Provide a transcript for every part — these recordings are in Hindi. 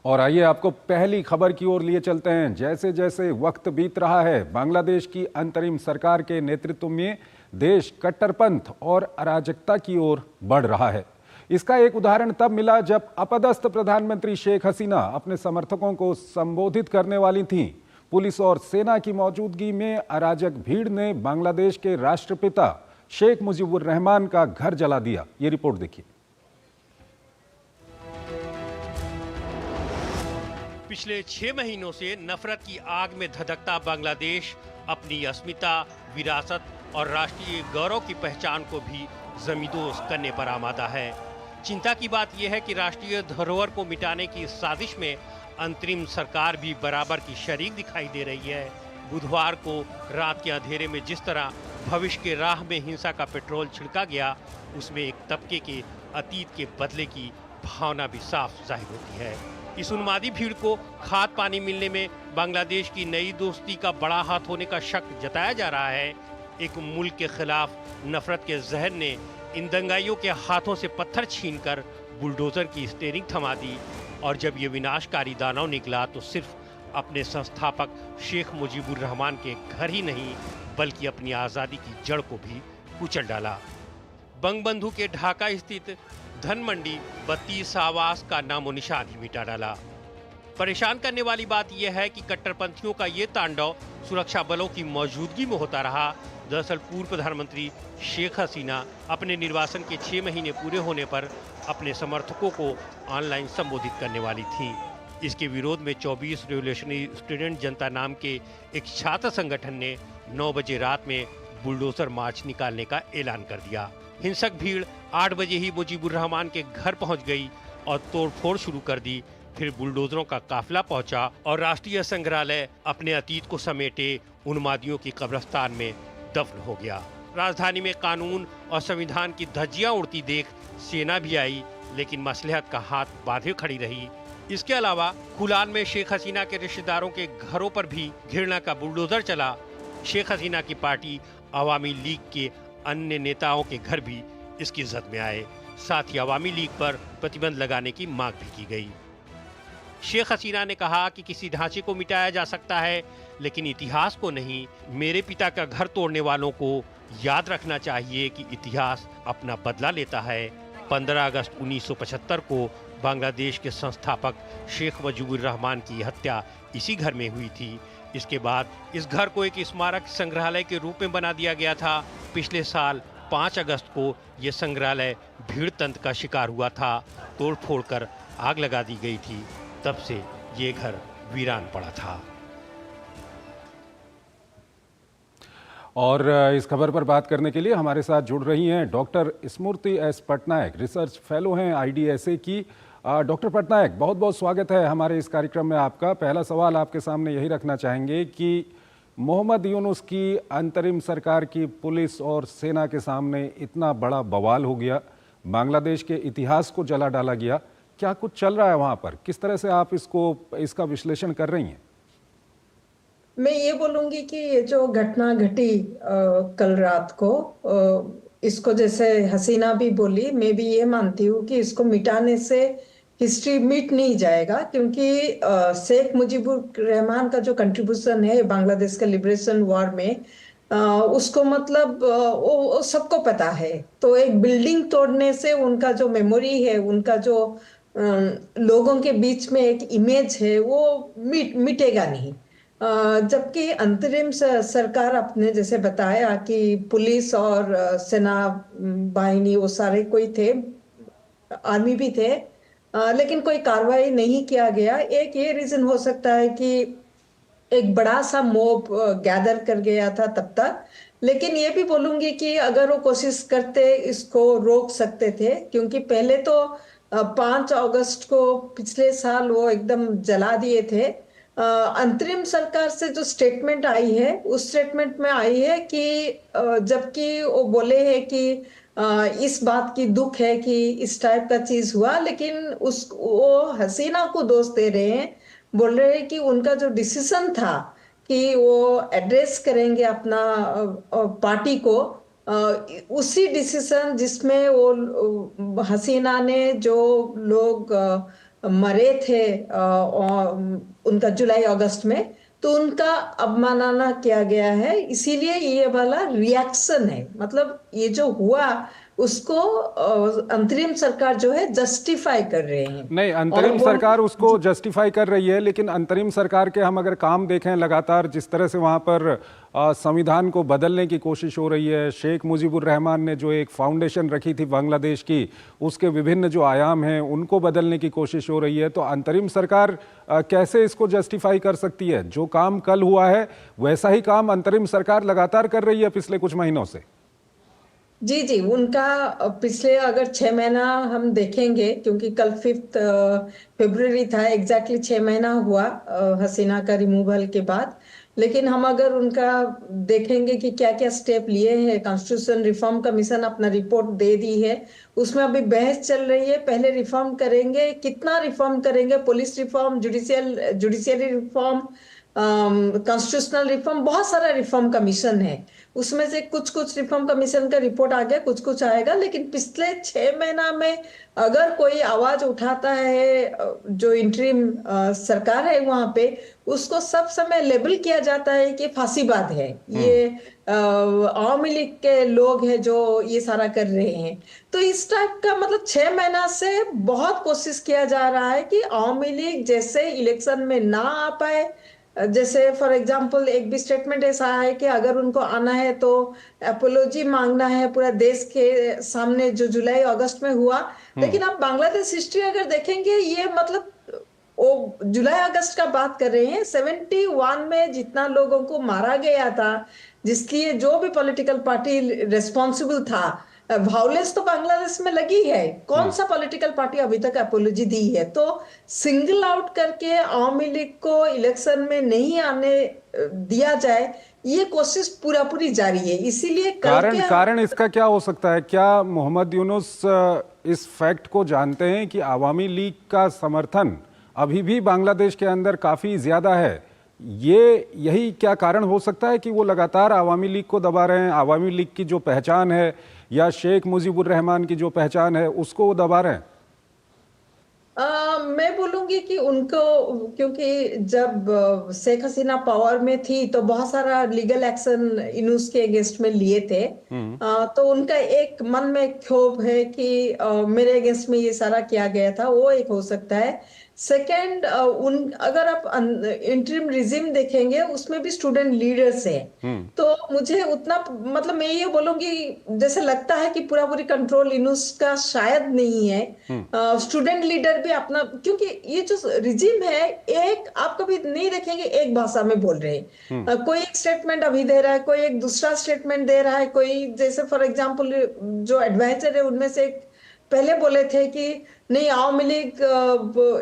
और आइए आपको पहली खबर की ओर लिए चलते हैं। जैसे जैसे वक्त बीत रहा है, बांग्लादेश की अंतरिम सरकार के नेतृत्व में देश कट्टरपंथ और अराजकता की ओर बढ़ रहा है। इसका एक उदाहरण तब मिला जब अपदस्थ प्रधानमंत्री शेख हसीना अपने समर्थकों को संबोधित करने वाली थीं। पुलिस और सेना की मौजूदगी में अराजक भीड़ ने बांग्लादेश के राष्ट्रपिता शेख मुजीबुर रहमान का घर जला दिया। ये रिपोर्ट देखिए। पिछले 6 महीनों से नफरत की आग में धधकता बांग्लादेश अपनी अस्मिता, विरासत और राष्ट्रीय गौरव की पहचान को भी जमींदोज करने पर आमादा है। चिंता की बात यह है कि राष्ट्रीय धरोहर को मिटाने की साजिश में अंतरिम सरकार भी बराबर की शरीक दिखाई दे रही है। बुधवार को रात के अंधेरे में जिस तरह भविष्य के राह में हिंसा का पेट्रोल छिड़का गया, उसमें एक तबके के अतीत के बदले की भावना भी साफ जाहिर होती है। इस उन्मादी भीड़ को खाद पानी मिलने में बांग्लादेश की नई दोस्ती का बड़ा हाथ होने का शक जताया जा रहा है। एक मुल्क के खिलाफ नफरत के जहर ने इन दंगाइयों के हाथों से पत्थर छीनकर बुलडोजर की स्टीयरिंग थमा दी, और जब ये विनाशकारी दानव निकला तो सिर्फ अपने संस्थापक शेख मुजीबुर रहमान के घर ही नहीं, बल्कि अपनी आज़ादी की जड़ को भी कुचल डाला। बंगबंधु के ढाका स्थित धन मंडी 32 आवास का नामो निशान ही मिटा डाला। परेशान करने वाली बात यह है कि कट्टरपंथियों का ये तांडव सुरक्षा बलों की मौजूदगी में होता रहा। दरअसल पूर्व प्रधानमंत्री शेख हसीना अपने निर्वासन के 6 महीने पूरे होने पर अपने समर्थकों को ऑनलाइन संबोधित करने वाली थी। इसके विरोध में 24 रिवोल्यूशनरी स्टूडेंट जनता नाम के एक छात्र संगठन ने 9 बजे रात में बुलडोजर मार्च निकालने का ऐलान कर दिया। हिंसक भीड़ 8 बजे ही मुजीबुर रहमान के घर पहुंच गई और तोड़फोड़ शुरू कर दी। फिर बुलडोजरों का काफिला पहुंचा और राष्ट्रीय संग्रहालय अपने अतीत को समेटे उन्मादियों की कब्रिस्तान में दफन हो गया। राजधानी में कानून और संविधान की धज्जियां उड़ती देख सेना भी आई, लेकिन मसलहत का हाथ बांधे खड़ी रही। इसके अलावा खुलान में शेख हसीना के रिश्तेदारों के घरों पर भी घृणा का बुलडोजर चला। शेख हसीना की पार्टी अवामी लीग के अन्य नेताओं के घर भी इसकी जद में आए। साथ ही अवामी लीग पर प्रतिबंध लगाने की मांग भी की गई। शेख हसीना ने कहा कि किसी ढांचे को मिटाया जा सकता है, लेकिन इतिहास को नहीं। मेरे पिता का घर तोड़ने वालों को याद रखना चाहिए कि इतिहास अपना बदला लेता है। 15 अगस्त 1975 को बांग्लादेश के संस्थापक शेख मुजीबुर रहमान की हत्या इसी घर में हुई थी। इसके बाद इस घर को एक स्मारक संग्रहालय के रूप में बना दिया गया था। पिछले साल 5 अगस्त को ये संग्रहालय भीड़ तंत्र का शिकार हुआ था। तोड़फोड़ कर आग लगा दी गई थी। तब से ये घर वीरान पड़ा था। और इस खबर पर बात करने के लिए हमारे साथ जुड़ रही हैं डॉक्टर स्मृति एस पटनायक, रिसर्च फेलो हैं IDSA की। डॉक्टर पटनायक, बहुत बहुत स्वागत है हमारे इस कार्यक्रम में आपका। पहला सवाल आपके सामने यही रखना चाहेंगे कि मोहम्मद यूनुस की अंतरिम सरकार की पुलिस और सेना के सामने इतना बड़ा बवाल हो गया, बांग्लादेश के इतिहास को जला डाला गया। क्या कुछ चल रहा है वहां पर? किस तरह से आप इसका विश्लेषण कर रही हैं? मैं ये बोलूंगी कि ये जो घटना घटी कल रात को, इसको जैसे हसीना भी बोली, मैं भी ये मानती हूँ कि इसको मिटाने से हिस्ट्री मिट नहीं जाएगा, क्योंकि शेख मुजीबुर रहमान का जो कंट्रीब्यूशन है बांग्लादेश के लिबरेशन वॉर में, उसको मतलब वो सबको पता है। तो एक बिल्डिंग तोड़ने से उनका जो मेमोरी है, उनका जो लोगों के बीच में एक इमेज है, वो मिटेगा नहीं। जबकि अंतरिम सरकार अपने जैसे बताया कि पुलिस और सेना बाहिनी वो सारे कोई थे, आर्मी भी थे, लेकिन कोई कार्रवाई नहीं किया गया। एक ये रीजन हो सकता है कि एक बड़ा सा मोब गैदर कर गया था तब तक। लेकिन ये भी बोलूंगी कि अगर वो कोशिश करते इसको रोक सकते थे, क्योंकि पहले तो 5 अगस्त को पिछले साल वो एकदम जला दिए थे। अंतरिम सरकार से जो स्टेटमेंट आई है, उस स्टेटमेंट में आई है कि जबकि वो बोले हैं कि इस बात की दुख है कि इस टाइप का चीज हुआ, लेकिन वो हसीना को दोष दे रहे हैं। बोल रहे हैं कि उनका जो डिसीजन था कि वो एड्रेस करेंगे अपना पार्टी को, उसी डिसीजन जिसमें वो हसीना ने जो लोग मरे थे उनका जुलाई अगस्त में, तो उनका अवमानना किया गया है, इसीलिए ये वाला रिएक्शन है। मतलब ये जो हुआ उसको अंतरिम सरकार जो है जस्टिफाई कर रहे हैं। नहीं, और अंतरिम वो सरकार उसको जस्टिफाई कर रही है, लेकिन अंतरिम सरकार के हम अगर काम देखें लगातार जिस तरह से वहाँ पर संविधान को बदलने की कोशिश हो रही है, शेख मुजीबुर रहमान ने जो एक फाउंडेशन रखी थी बांग्लादेश की, उसके विभिन्न जो आयाम हैं उनको बदलने की कोशिश हो रही है, तो अंतरिम सरकार कैसे इसको जस्टिफाई कर सकती है? जो काम कल हुआ है वैसा ही काम अंतरिम सरकार लगातार कर रही है पिछले कुछ महीनों से। जी जी, उनका पिछले अगर 6 महीना हम देखेंगे, क्योंकि कल 5 फरवरी था, एग्जैक्टली 6 महीना हुआ हसीना का रिमूवल के बाद। लेकिन हम अगर उनका देखेंगे कि क्या क्या स्टेप लिए हैं, कॉन्स्टिट्यूशन रिफॉर्म कमीशन अपना रिपोर्ट दे दी है, उसमें अभी बहस चल रही है। पहले रिफॉर्म करेंगे, कितना रिफॉर्म करेंगे, police reform, judiciary reform, constitutional reform, बहुत सारा रिफॉर्म कमीशन है। उसमें से कुछ कुछ रिफॉर्म कमीशन का रिपोर्ट आ गया, कुछ कुछ आएगा। लेकिन पिछले 6 महीना में अगर कोई आवाज उठाता है, जो इंटरिम सरकार है वहां पे, उसको सब समय लेबल किया जाता है कि फांसीवाद है, ये आवामी लीग के लोग हैं जो ये सारा कर रहे हैं। तो इस टाइप का मतलब 6 महीना से बहुत कोशिश किया जा रहा है कि आवामी लीग जैसे इलेक्शन में ना आ पाए। जैसे फॉर एग्जांपल एक भी स्टेटमेंट ऐसा है कि अगर उनको आना है तो अपोलॉजी मांगना है पूरा देश के सामने, जो जुलाई अगस्त में हुआ। लेकिन आप बांग्लादेश हिस्ट्री अगर देखेंगे, ये मतलब वो जुलाई अगस्त का बात कर रहे हैं, 71 में जितना लोगों को मारा गया था, जिसलिए जो भी पॉलिटिकल पार्टी रिस्पॉन्सिबल था, वायलेंस तो बांग्लादेश में लगी है। कौन सा पॉलिटिकल पार्टी अभी तक अपोलॉजी दी है? तो सिंगल आउट करके आवामी लीग को इलेक्शन में नहीं आने दिया जाए, ये कोशिश पूरा पूरी जारी है। इसीलिए कारण इसका क्या हो सकता है? क्या मोहम्मद यूनुस इस फैक्ट को जानते हैं कि आवामी लीग का समर्थन अभी भी बांग्लादेश के अंदर काफी ज्यादा है? यही क्या कारण हो सकता है कि वो लगातार आवामी लीग को दबा रहे हैं? आवामी लीग की जो पहचान है या शेख मुजीबुर रहमान की जो पहचान है उसको वो दबा रहे हैं? मैं बोलूंगी कि उनको, क्योंकि जब शेख हसीना पावर में थी तो बहुत सारा लीगल एक्शन यूनुस के अगेंस्ट में लिए थे। तो उनका एक मन में क्षोभ है कि मेरे अगेंस्ट में ये सारा किया गया था, वो एक हो सकता है। सेकंड, अगर आप इंटरिम रिजिम देखेंगे, उसमें भी स्टूडेंट लीडर्स हैं। तो मुझे उतना मतलब मैं ये बोलूंगी, जैसे लगता है कि पूरा पूरी कंट्रोल यूनुस का शायद नहीं है। स्टूडेंट लीडर भी अपना, क्योंकि ये जो रिजिम है, एक आप कभी नहीं देखेंगे एक भाषा में बोल रहे हैं। कोई एक स्टेटमेंट अभी दे रहा है, कोई एक दूसरा स्टेटमेंट दे रहा है, कोई जैसे फॉर एग्जाम्पल जो एडवाइजर है उनमें से पहले बोले थे कि नहीं, आवामी लीग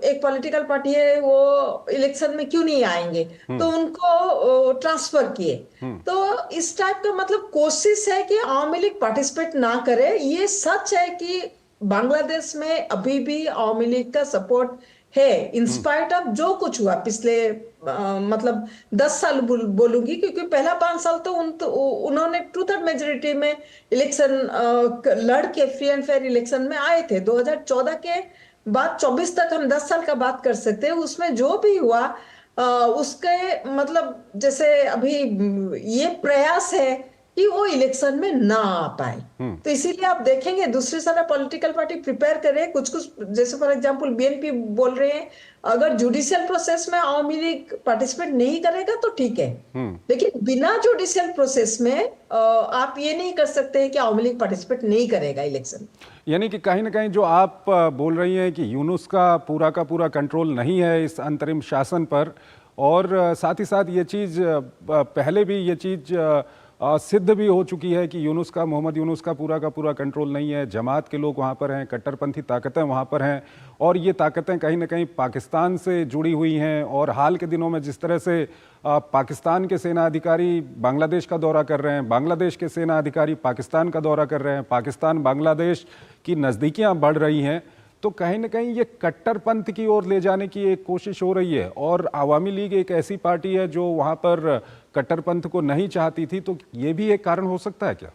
एक पॉलिटिकल पार्टी है, वो इलेक्शन में क्यों नहीं आएंगे, तो उनको ट्रांसफर किए। तो इस टाइप का मतलब कोशिश है कि आवामी लीग पार्टिसिपेट ना करे। ये सच है कि बांग्लादेश में अभी भी आवामी लीग का सपोर्ट है, इंस्पाइट ऑफ जो कुछ हुआ पिछले मतलब 10 साल बोलूंगी, क्योंकि पहला 5 साल तो उन्होंने 2/3 मेजोरिटी में इलेक्शन लड़ के फ्री एंड फेयर इलेक्शन में आए थे। 2014 के बाद 24 तक हम 10 साल का बात कर सकते हैं। उसमें जो भी हुआ उसके मतलब जैसे अभी ये प्रयास है कि वो इलेक्शन में ना आ पाए। तो इसीलिए आप देखेंगे दूसरे सारा पॉलिटिकल पार्टी प्रिपेयर कर रहे हैं कुछ कुछ, जैसे फॉर एग्जांपल बीएनपी बोल रहे हैं अगर जुडिशियल प्रोसेस में आवामी लीग पार्टिसिपेट नहीं करेगा तो ठीक है, लेकिन बिना जुडिशियल प्रोसेस में आप ये नहीं कर सकते हैं कि आवामी लीग पार्टिसिपेट नहीं करेगा इलेक्शन। यानी कि कहीं ना कहीं जो आप बोल रही हैं कि यूनुस का पूरा कंट्रोल नहीं है इस अंतरिम शासन पर, और साथ ही साथ ये चीज़ पहले भी ये चीज़ सिद्ध भी हो चुकी है कि मोहम्मद यूनुस का पूरा कंट्रोल नहीं है। जमात के लोग वहाँ पर हैं, कट्टरपंथी ताकतें वहाँ पर हैं, और ये ताकतें कहीं ना कहीं पाकिस्तान से जुड़ी हुई हैं। और हाल के दिनों में जिस तरह से पाकिस्तान के सेना अधिकारी बांग्लादेश का दौरा कर रहे हैं, बांग्लादेश के सेना अधिकारी पाकिस्तान का दौरा कर रहे हैं, पाकिस्तान बांग्लादेश की नज़दीकियाँ बढ़ रही हैं, तो कहीं ना कहीं ये कट्टरपंथ की ओर ले जाने की एक कोशिश हो रही है। और आवामी लीग एक ऐसी पार्टी है जो वहाँ पर कट्टरपंथ को नहीं चाहती थी, तो ये भी एक कारण हो सकता है क्या?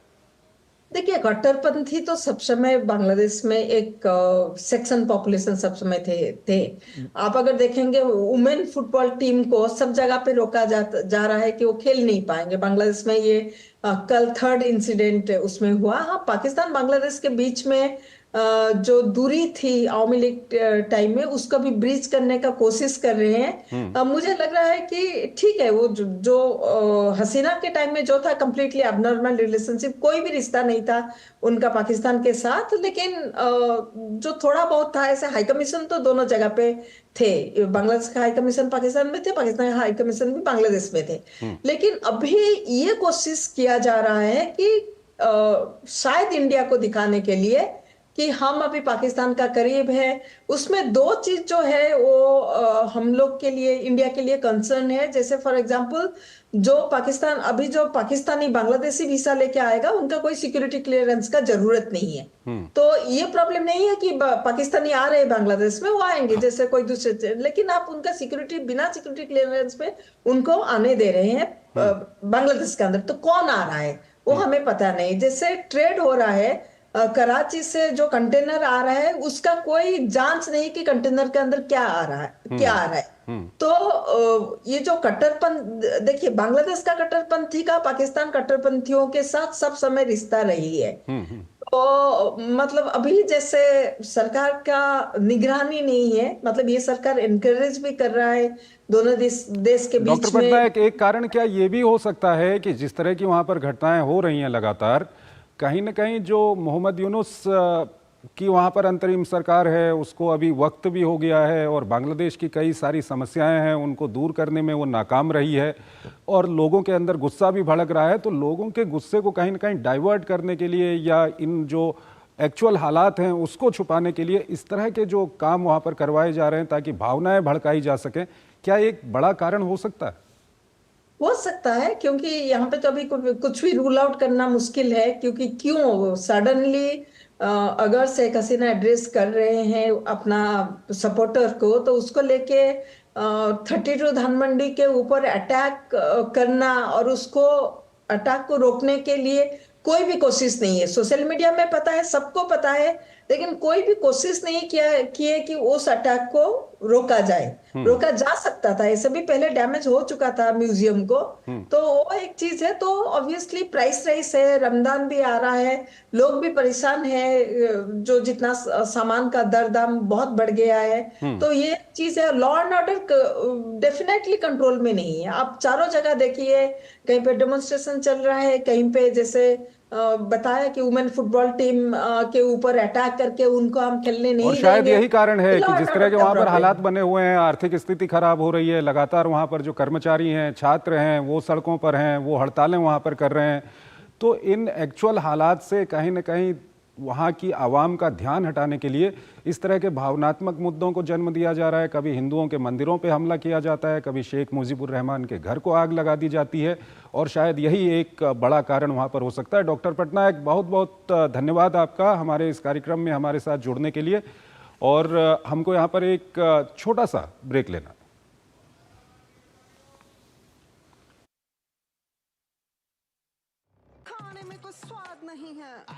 देखिए, कट्टरपंथी तो सब समय बांग्लादेश में एक सेक्शन पॉपुलेशन सब समय थे। आप अगर देखेंगे वुमेन फुटबॉल टीम को सब जगह पे रोका जा रहा है कि वो खेल नहीं पाएंगे बांग्लादेश में। ये कल थर्ड इंसिडेंट उसमें हुआ। हाँ, पाकिस्तान बांग्लादेश के बीच में जो दूरी थी आवामी लीग टाइम में, उसको भी ब्रीच करने का कोशिश कर रहे हैं। मुझे लग रहा है कि ठीक है, वो जो हसीना के टाइम में जो था कंप्लीटली अबनॉर्मल रिलेशनशिप, कोई भी रिश्ता नहीं था उनका पाकिस्तान के साथ। लेकिन जो थोड़ा बहुत था, ऐसे हाई कमीशन तो दोनों जगह पे थे। बांग्लादेश का हाई कमीशन पाकिस्तान में थे, पाकिस्तान का हाई कमीशन भी बांग्लादेश में थे। लेकिन अभी ये कोशिश किया जा रहा है कि शायद इंडिया को दिखाने के लिए कि हम अभी पाकिस्तान का करीब है। उसमें दो चीज जो है वो हम लोग के लिए, इंडिया के लिए कंसर्न है। जैसे फॉर एग्जांपल, जो पाकिस्तान अभी जो पाकिस्तानी बांग्लादेशी वीसा लेके आएगा, उनका कोई सिक्योरिटी क्लियरेंस का जरूरत नहीं है। तो ये प्रॉब्लम नहीं है कि पाकिस्तानी आ रहे हैं बांग्लादेश में, वो आएंगे जैसे कोई दूसरे, लेकिन आप उनका सिक्योरिटी, बिना सिक्योरिटी क्लियरेंस पे उनको आने दे रहे हैं बांग्लादेश के अंदर। तो कौन आ रहा है वो हमें पता नहीं। जैसे ट्रेड हो रहा है, कराची से जो कंटेनर आ रहा है उसका कोई जांच नहीं कि कंटेनर के अंदर क्या आ रहा है, क्या आ रहा है। तो ये जो कट्टरपंथ, देखिए बांग्लादेश का कट्टरपंथी का पाकिस्तान कट्टरपंथियों के साथ सब समय रिश्ता रही है। तो मतलब अभी जैसे सरकार का निगरानी नहीं है, मतलब ये सरकार एनकरेज भी कर रहा है दोनों देश के डॉक्टर बीच में। पटनायक, एक कारण क्या ये भी हो सकता है कि जिस तरह की वहां पर घटनाएं हो रही हैं लगातार, कहीं न कहीं जो मोहम्मद यूनुस की वहाँ पर अंतरिम सरकार है, उसको अभी वक्त भी हो गया है और बांग्लादेश की कई सारी समस्याएं हैं, उनको दूर करने में वो नाकाम रही है और लोगों के अंदर गुस्सा भी भड़क रहा है। तो लोगों के गुस्से को कहीं न कहीं डाइवर्ट करने के लिए या इन जो एक्चुअल हालात हैं उसको छुपाने के लिए इस तरह के जो काम वहाँ पर करवाए जा रहे हैं ताकि भावनाएं भड़काई जा सकें, क्या एक बड़ा कारण हो सकता है? हो सकता है, क्योंकि यहाँ पे तो अभी कुछ भी रूल आउट करना मुश्किल है। क्योंकि क्यों सडनली अगर शेख हसीना एड्रेस कर रहे हैं अपना सपोर्टर को, तो उसको लेके 32 धानमंडी के ऊपर अटैक करना और उसको अटैक को रोकने के लिए कोई भी कोशिश नहीं है। सोशल मीडिया में पता है, सबको पता है, लेकिन कोई भी कोशिश नहीं किए कि उस अटैक को रोका जाए। रोका जा सकता था, ऐसे भी पहले डैमेज हो चुका था म्यूजियम को। तो वो एक चीज है। तो ऑब्वियसली प्राइस राइस है, रमजान भी आ रहा है, लोग भी परेशान है, जो जितना सामान का दर दाम बहुत बढ़ गया है। तो ये चीज है, law and order definitely control में नहीं है। आप चारों जगह देखिए, कहीं पे डेमोन्स्ट्रेशन चल रहा है, कहीं पे जैसे बताया कि वुमेन फुटबॉल टीम के ऊपर अटैक करके उनको हम खेलने नहीं और देंगे। शायद यही कारण है कि जिस तरह के वहां पर प्रॉब्लम हालात बने हुए हैं, आर्थिक स्थिति खराब हो रही है, लगातार वहां पर जो कर्मचारी हैं, छात्र हैं, वो सड़कों पर हैं, वो हड़तालें वहां पर कर रहे हैं। तो इन एक्चुअल हालात से कहीं न कहीं वहाँ की आवाम का ध्यान हटाने के लिए इस तरह के भावनात्मक मुद्दों को जन्म दिया जा रहा है। कभी हिंदुओं के मंदिरों पे हमला किया जाता है, कभी शेख मुजीबुर रहमान के घर को आग लगा दी जाती है और शायद यही एक बड़ा कारण वहाँ पर हो सकता है। डॉक्टर पटनायक, बहुत बहुत धन्यवाद आपका हमारे इस कार्यक्रम में हमारे साथ जुड़ने के लिए। और हमको यहाँ पर एक छोटा सा ब्रेक लेना